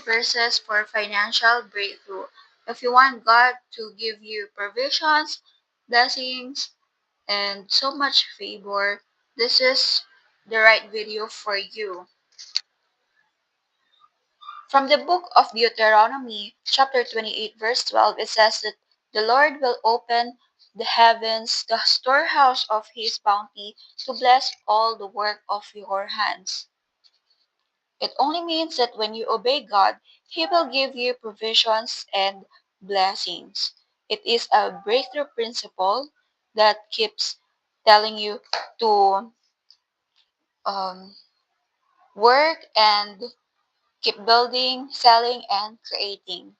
verses for financial breakthrough. If you want God to give you provisions, blessings, and so much favor, this is the right video for you. From the book of Deuteronomy, chapter 28, verse 12, it says that the Lord will open the heavens, the storehouse of his bounty, to bless all the work of your hands. It only means that when you obey God, he will give you provisions and blessings. It is a breakthrough principle that keeps telling you to work and keep building, selling, and creating.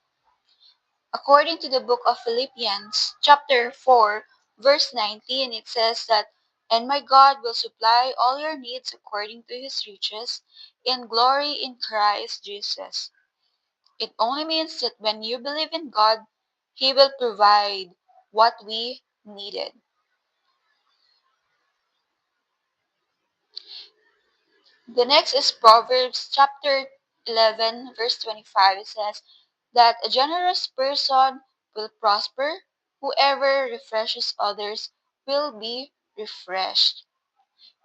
According to the book of Philippians, chapter 4, verse 19, it says that, "And my God will supply all your needs according to his riches in glory in Christ Jesus." It only means that when you believe in God, he will provide what we needed. The next is Proverbs chapter 11, verse 25. It says that a generous person will prosper. Whoever refreshes others will be refreshed.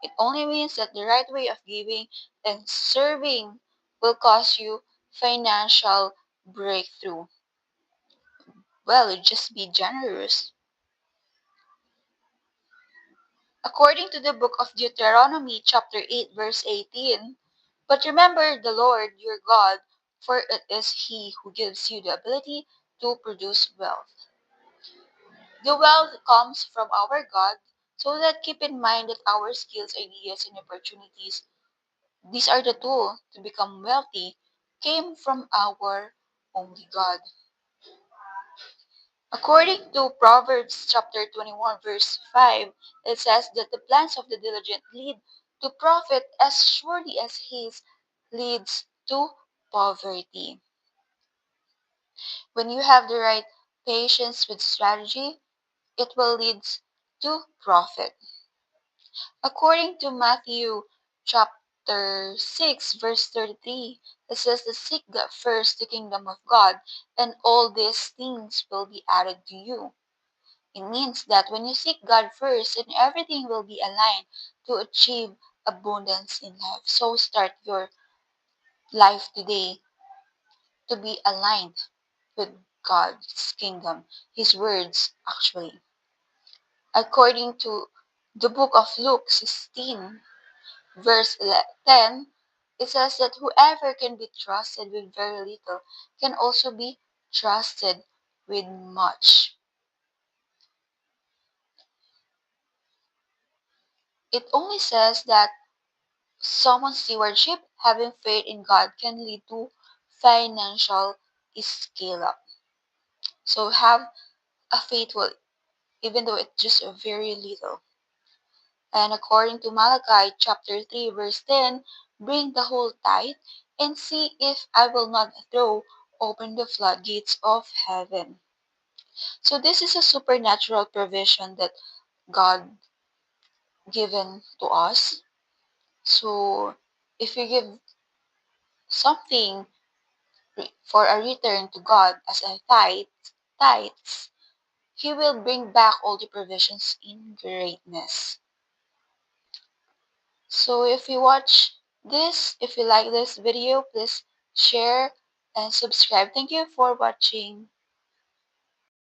It only means that the right way of giving and serving will cause you financial breakthrough. Well, just be generous. According to the book of Deuteronomy, chapter 8, verse 18, "But remember the Lord your God, for it is He who gives you the ability to produce wealth." The wealth comes from our God, so that keep in mind that our skills, ideas, and opportunities, these are the tools to become wealthy, came from our only God. According to Proverbs chapter 21 verse 5, it says that the plans of the diligent lead to profit as surely as his leads to poverty. When you have the right patience with strategy, it will lead to profit. According to Matthew chapter 6 verse 33, it says to seek first the kingdom of God, and all these things will be added to you. It means that when you seek God first, then everything will be aligned to achieve abundance in life. So start your life today to be aligned with God's kingdom, His words actually. According to the book of Luke 16, verse 10, it says that whoever can be trusted with very little can also be trusted with much. It only says that someone's stewardship, having faith in God, can lead to financial scale up. So have a faithful, even though it's just a very little. And according to Malachi chapter 3 verse 10, bring the whole tithe and see if I will not throw open the floodgates of heaven. So this is a supernatural provision that God given to us. So if you give something for a return to God as a tithes, He will bring back all the provisions in greatness. So if you watch this, if you like this video, please share and subscribe. Thank you for watching.